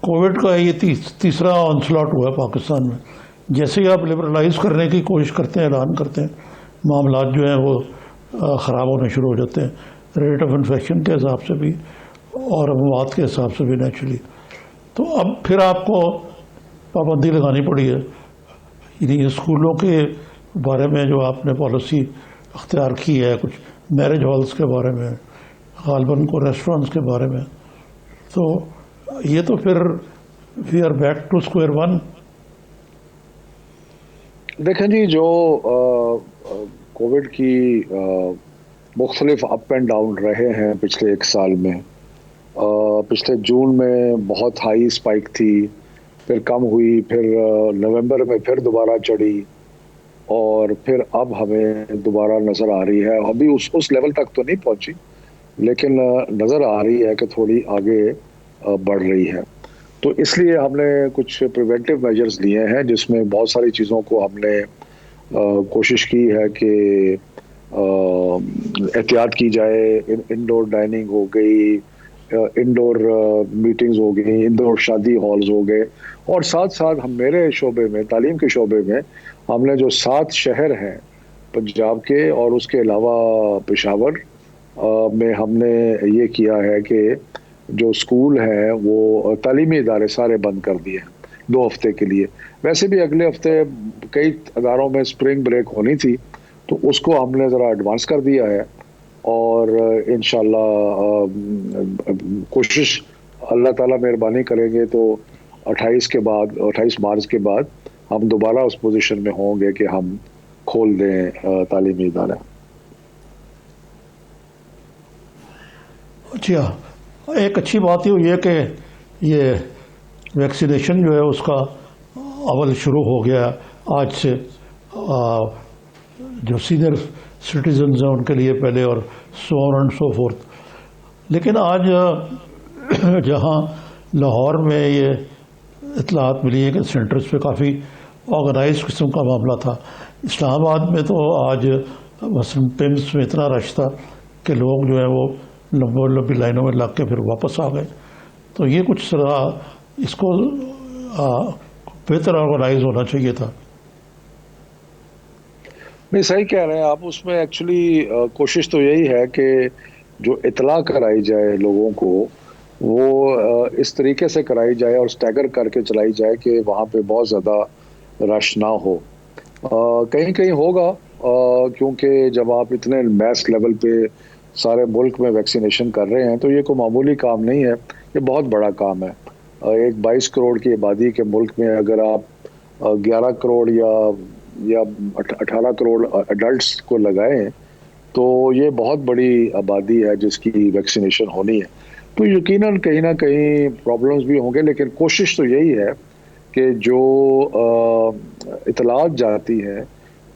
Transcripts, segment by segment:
Covid का ये तीसरा ऑनस्लॉट हुआ है पाकिस्तान में। जैसे ही आप लिबरलाइज करने की कोशिश करते हैं, ऐलान करते हैं, मामलात जो हैं वो ख़राब होने शुरू हो जाते हैं, रेट ऑफ इन्फेक्शन के हिसाब से भी और मवाद के हिसाब से भी नेचुरली। तो अब फिर आपको पाबंदी लगानी पड़ी है। यानी स्कूलों के बारे में जो आपने पॉलिसी अख्तियार की है, कुछ मैरिज हॉल्स के बारे में, गालबन को रेस्टोरेंट्स के बारे में, तो ये तो फिर we are back to square one. देखें जी, जो कोविड की मुख्तलिफ अप एंड डाउन रहे हैं पिछले एक साल में, पिछले जून में बहुत हाई स्पाइक थी, फिर कम हुई, फिर नवंबर में फिर दोबारा चढ़ी और फिर अब हमें दोबारा नज़र आ रही है। अभी उस लेवल तक तो नहीं पहुंची, लेकिन नज़र आ रही है कि थोड़ी आगे बढ़ रही है। तो इसलिए हमने कुछ प्रिवेंटिव मेजर्स लिए हैं, जिसमें बहुत सारी चीज़ों को हमने कोशिश की है कि एहतियात की जाए। इंडोर डाइनिंग हो गई, इंडोर मीटिंग्स हो गई, इंडोर शादी हॉल्स हो गए, और साथ साथ हम मेरे शोबे में, तालीम के शोबे में, हमने जो 7 शहर हैं पंजाब के और उसके अलावा पेशावर में हमने ये किया है कि जो स्कूल हैं वो तालीमी इदारे सारे बंद कर दिए हैं 2 हफ्ते के लिए। वैसे भी अगले हफ्ते कई अदारों में स्प्रिंग ब्रेक होनी थी, तो उसको हमने ज़रा एडवांस कर दिया है और इंशाल्लाह कोशिश, अल्लाह ताला मेहरबानी करेंगे तो 28 मार्च के बाद हम दोबारा उस पोजीशन में होंगे कि हम खोल दें तालीमी इदारे। अच्छा, एक अच्छी बात ये हुई है कि ये वैक्सीनेशन जो है उसका अमल शुरू हो गया आज से। जो सीनियर सिटीजन्स हैं उनके लिए पहले, और so on and so fourth. लेकिन आज जहाँ लाहौर में ये इतलात मिली है कि सेंटर्स पे काफ़ी ऑर्गेनाइज किस्म का मामला था, इस्लामाबाद में तो आज मसलन पिम्स में इतना रश था कि लोग जो है वो लंबी लाइनों में लग के फिर वापस आ गए। तो ये कुछ इसको बेहतर ऑर्गेनाइज होना चाहिए था। नहीं, सही कह रहे हैं आप। उसमें एक्चुअली कोशिश तो यही है कि जो इतला कराई जाए लोगों को, वो इस तरीके से कराई जाए और स्टैगर करके चलाई जाए कि वहाँ पे बहुत ज़्यादा रश ना हो। कहीं कहीं होगा, क्योंकि जब आप इतने मैस लेवल पे सारे मुल्क में वैक्सीनेशन कर रहे हैं तो ये कोई मामूली काम नहीं है, ये बहुत बड़ा काम है। एक 22 करोड़ की आबादी के मुल्क में अगर आप 11 करोड़ या 18 करोड़ अडल्ट्स को लगाएं तो ये बहुत बड़ी आबादी है जिसकी वैक्सीनेशन होनी है। तो यकीनन कहीं ना कहीं प्रॉब्लम्स भी होंगे, लेकिन कोशिश तो यही है कि जो इतलात जाती हैं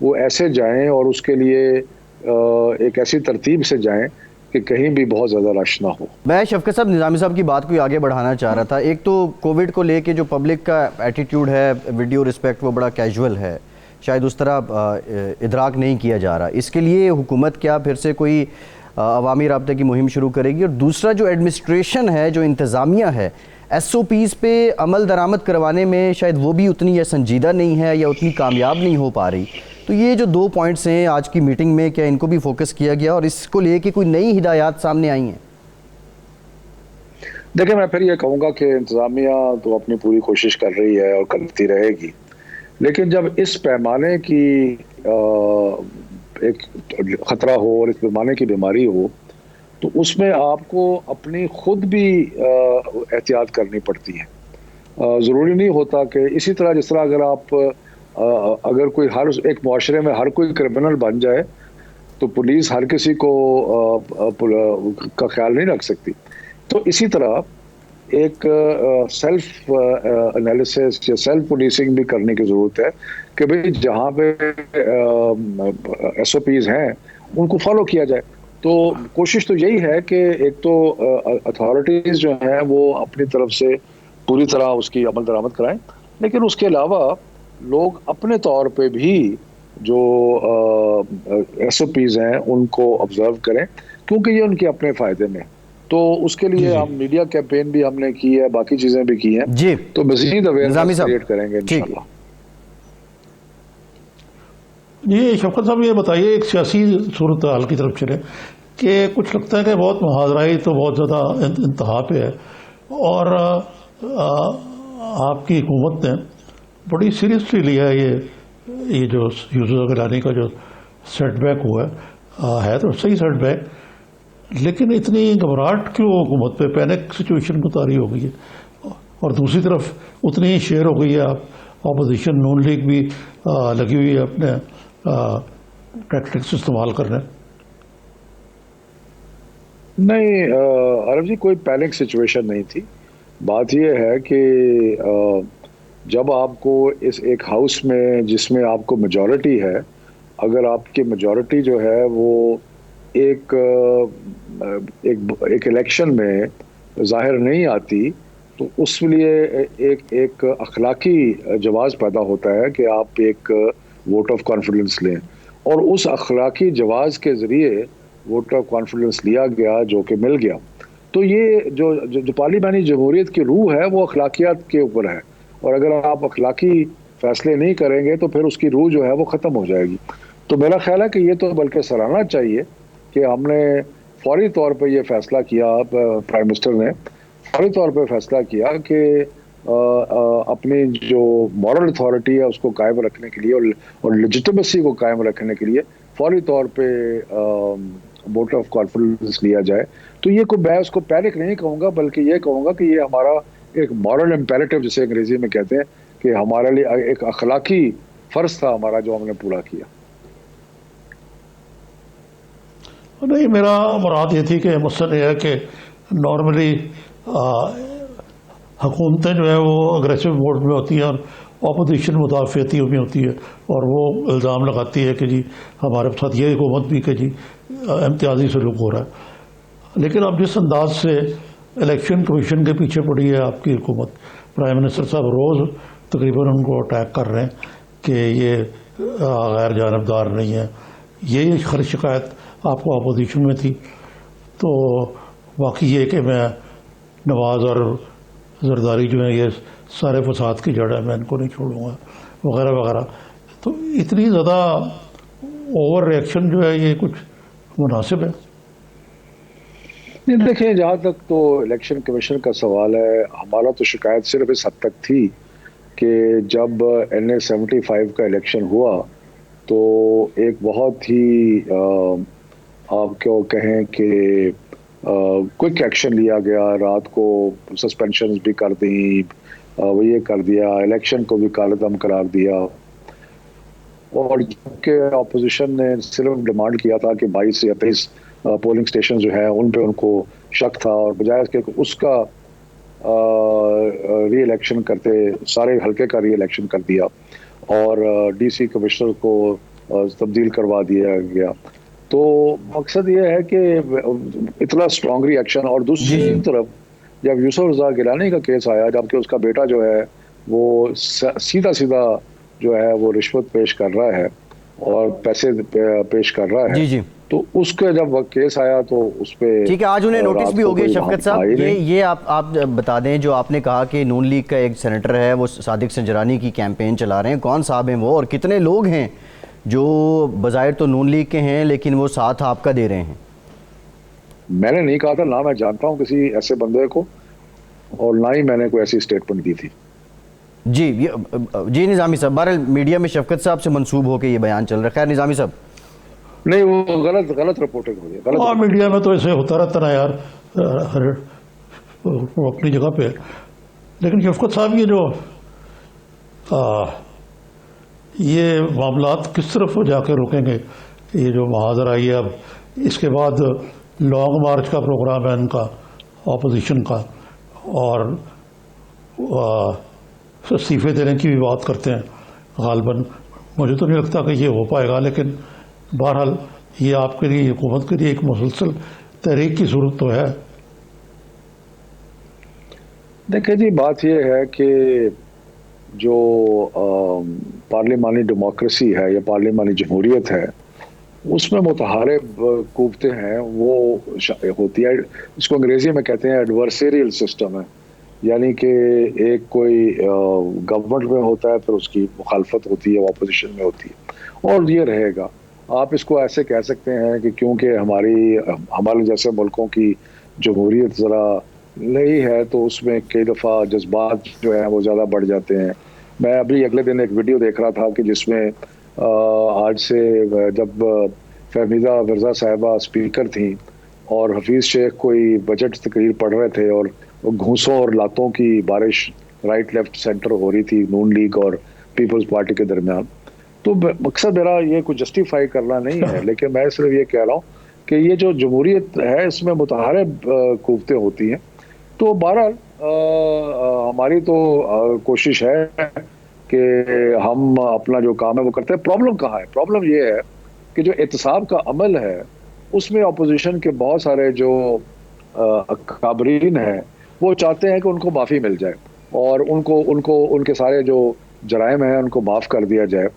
वो ऐसे जाएं और उसके लिए एक ऐसी तरतीब से जाएं कि कहीं भी बहुत ज़्यादा रश ना हो। मैं शफकत साहब, निज़ामी साहब की बात को आगे बढ़ाना चाह रहा था। एक तो कोविड को लेके जो पब्लिक का एटीट्यूड है, वीडियो रिस्पेक्ट, वो बड़ा कैजुअल है, शायद उस तरह इदराक नहीं किया जा रहा। इसके लिए हुकूमत क्या फिर से कोई अवामी राब्ते की मुहिम शुरू करेगी? और दूसरा जो एडमिनिस्ट्रेशन है, जो इंतज़ामिया है, SOPs पे अमल दरामद करवाने में शायद वो भी उतनी संजीदा नहीं है या उतनी कामयाब नहीं हो पा रही। तो ये जो 2 पॉइंट्स हैं आज की मीटिंग में, क्या इनको भी फोकस किया गया और इसको लेके कोई नई हिदायत सामने आई हैं? देखिए, मैं फिर ये कहूँगा कि इंतज़ामिया तो अपनी पूरी कोशिश कर रही है और करती रहेगी, लेकिन जब इस पैमाने की एक ख़तरा हो और इस पैमाने की बीमारी हो तो उसमें आपको अपनी खुद भी एहतियात करनी पड़ती है। ज़रूरी नहीं होता कि इसी तरह जिस तरह अगर कोई हर एक मुआशरे में हर कोई क्रिमिनल बन जाए तो पुलिस हर किसी को का ख्याल नहीं रख सकती। तो इसी तरह एक सेल्फ एनालिसिस या सेल्फ पुलिसिंग भी करने की ज़रूरत है कि भाई जहाँ पे SOPs हैं उनको फॉलो किया जाए। तो कोशिश तो यही है कि एक तो अथॉरिटीज़ जो हैं वो अपनी तरफ से पूरी तरह उसकी अमल दरामद कराएं, लेकिन उसके अलावा लोग अपने तौर पे भी जो SOPs हैं उनको ऑब्जर्व करें, क्योंकि ये उनके अपने फ़ायदे में। تو اس کے لیے ہم میڈیا کیمپین بھی ہم نے کی ہے, باقی چیزیں بھی کی ہیں جی, تو مزید نظامی اویئرنیس صاحب کریٹ کریں گے انشاءاللہ. جی شفقت صاحب یہ بتائیے, ایک سیاسی صورتحال کی طرف چلے کہ کچھ لگتا ہے کہ بہت محاذرائی تو بہت زیادہ انتہا پہ ہے, اور آپ کی حکومت نے بڑی سیریسلی لیا یہ جو یوسف گیلانی کا جو سیٹ بیک ہوا ہے تو صحیح سیٹ بیک, لیکن اتنی گھبراہٹ کیوں حکومت پہ, پینک سچویشن کو طاری ہو گئی ہے, اور دوسری طرف اتنی ہی شیئر ہو گئی ہے, آپ اپوزیشن نون لیگ بھی لگی ہوئی ہے اپنے ٹیکٹکس استعمال کرنے. نہیں عرب جی, کوئی پینک سچویشن نہیں تھی. بات یہ ہے کہ جب آپ کو اس ایک ہاؤس میں جس میں آپ کو میجورٹی ہے, اگر آپ کی میجورٹی جو ہے وہ ایک الیکشن میں ظاہر نہیں آتی تو اس لیے ایک اخلاقی جواز پیدا ہوتا ہے کہ آپ ایک ووٹ آف کانفیڈنس لیں, اور اس اخلاقی جواز کے ذریعے ووٹ آف کانفیڈنس لیا گیا جو کہ مل گیا. تو یہ جو پارلیمانی جمہوریت کی روح ہے وہ اخلاقیات کے اوپر ہے, اور اگر آپ اخلاقی فیصلے نہیں کریں گے تو پھر اس کی روح جو ہے وہ ختم ہو جائے گی. تو میرا خیال ہے کہ یہ تو بلکہ سراہنا چاہیے کہ ہم نے فوری طور پہ یہ فیصلہ کیا, پرائم منسٹر نے فوری طور پہ فیصلہ کیا کہ اپنی جو مورل اتھارٹی ہے اس کو قائم رکھنے کے لیے اور لیجٹمیسی کو قائم رکھنے کے لیے فوری طور پہ ووٹ آف کانفیڈنس لیا جائے. تو یہ کوئی, میں اس کو پینک نہیں کہوں گا بلکہ یہ کہوں گا کہ یہ ہمارا ایک مورل امپیریٹو جسے انگریزی میں کہتے ہیں کہ ہمارے لیے ایک اخلاقی فرض تھا ہمارا جو ہم نے پورا کیا. نہیں, میرا مراد یہ تھی کہ مسئلہ یہ ہے کہ نارملی حکومتیں جو ہے وہ اگریسو موڈ میں ہوتی ہیں اور اپوزیشن مدافعتی میں ہوتی ہے, اور وہ الزام لگاتی ہے کہ جی ہمارے ساتھ یہ حکومت بھی کہ جی امتیازی سلوک ہو رہا ہے. لیکن اب جس انداز سے الیکشن کمیشن کے پیچھے پڑی ہے آپ کی حکومت, پرائم منسٹر صاحب روز تقریباً ان کو اٹیک کر رہے ہیں کہ یہ غیر جانبدار نہیں ہے, یہ شکایت آپ کو اپوزیشن میں تھی. تو باقی یہ کہ میں نواز اور زرداری جو ہیں یہ سارے فساد کی جڑ ہے, میں ان کو نہیں چھوڑوں گا وغیرہ وغیرہ. تو اتنی زیادہ اوور ریئیکشن جو ہے یہ کچھ مناسب ہے؟ نہیں دیکھیں, جہاں تک تو الیکشن کمیشن کا سوال ہے, ہمارا تو شکایت صرف اس حد تک تھی کہ جب NA-75 کا الیکشن ہوا تو ایک بہت ہی آپ کو کہیں کہ کوئک ایکشن لیا گیا, رات کو سسپینشنز بھی کر دیں, وہ یہ کر دیا, الیکشن کو بھی کالعدم قرار دیا, اور جبکہ اپوزیشن نے صرف ڈیمانڈ کیا تھا کہ 22 یا 23 پولنگ اسٹیشن جو ہیں ان پہ ان کو شک تھا, اور بجائے اس کے اس کا ری الیکشن کرتے سارے حلقے کا ری الیکشن کر دیا اور DC کمشنر کو تبدیل کروا دیا گیا. تو مقصد یہ ہے کہ اتنا اسٹرانگ ری ایکشن. اور دوسری طرف جب یوسف رضا گیلانی کا کیس آیا, جبکہ اس کا بیٹا جو ہے وہ سیدھا جو ہے وہ رشوت پیش کر رہا ہے اور پیسے پیش کر رہا ہے, تو اس کا جب کیس آیا تو اس پہ ٹھیک ہے, آج انہیں نوٹس بھی ہو گئے. شفقت صاحب یہ آپ بتا دیں, جو آپ نے کہا کہ نون لیگ کا ایک سینیٹر ہے وہ صادق سنجرانی کی کیمپین چلا رہے ہیں, کون صاحب ہیں وہ, اور کتنے لوگ ہیں جو بظاہر تو نون لیگ کے ہیں لیکن وہ ساتھ آپ کا دے رہے ہیں؟ میں نے نہیں کہا تھا, نہ میں جانتا ہوں کسی ایسے بندے کو, اور نہ ہی میں نے کوئی ایسی اسٹیٹمنٹ دی تھی. جی نظامی صاحب, بہرحال میڈیا میں شفقت صاحب سے منسوب ہو کے یہ بیان چل رہا ہے. خیر نظامی صاحب, نہیں وہ غلط رپورٹنگ ہو گئی. ہاں, میڈیا میں تو ایسے ہوتا رہتا نا یار, وہ اپنی جگہ پہ. لیکن شفقت صاحب یہ معاملات کس طرف جا کے روکیں گے؟ یہ جو محاذر آئی ہے اب, اس کے بعد لانگ مارچ کا پروگرام ہے ان کا اپوزیشن کا, اور استعفے دینے کی بھی بات کرتے ہیں غالباً. مجھے تو نہیں لگتا کہ یہ ہو پائے گا, لیکن بہرحال یہ آپ کے لیے, حکومت کے لیے ایک مسلسل تحریک کی ضرورت تو ہے. دیکھیں جی, بات یہ ہے کہ جو پارلیمانی ڈیموکریسی ہے یا پارلیمانی جمہوریت ہے, उसमें मुतहारिब कुव्वतें हैं वो होती है, इसको अंग्रेजी में कहते हैं एडवर्सेरियल सिस्टम है, यानी कि एक कोई गवर्नमेंट में होता है, फिर उसकी मुखालफत होती है, अपोजिशन में होती है, और ये रहेगा। आप इसको ऐसे कह सकते हैं कि क्योंकि हमारे जैसे मुल्कों की जमहूरियत ज़रा नहीं है, तो उसमें कई दफ़ा जज्बात जो हैं वो ज़्यादा बढ़ जाते हैं। मैं अभी अगले दिन एक वीडियो देख रहा था कि जिसमें आज से जब फहमीदा मिर्ज़ा साहिबा स्पीकर थी और हफीज़ शेख कोई बजट तकरीर पढ़ रहे थे, और घूसों और लातों की बारिश राइट लेफ्ट सेंटर हो रही थी नून लीग और पीपल्स पार्टी के दरमियान। तो मकसद मेरा ये कुछ जस्टिफाई करना नहीं है, लेकिन मैं सिर्फ ये कह रहा हूँ कि ये जो जमहूरियत है इसमें मुतहारिब कुव्वतें होती हैं। तो बहरहाल हमारी तो कोशिश है कि हम अपना जो काम है वो करते हैं। प्रॉब्लम कहाँ है? प्रॉब्लम ये है कि जो एहतसाब का अमल है उसमें अपोजिशन के बहुत सारे जो अकाबरीन हैं वो चाहते हैं कि उनको माफ़ी मिल जाए और उनको उनको उनके सारे जो जराइम हैं उनको माफ़ कर दिया जाए।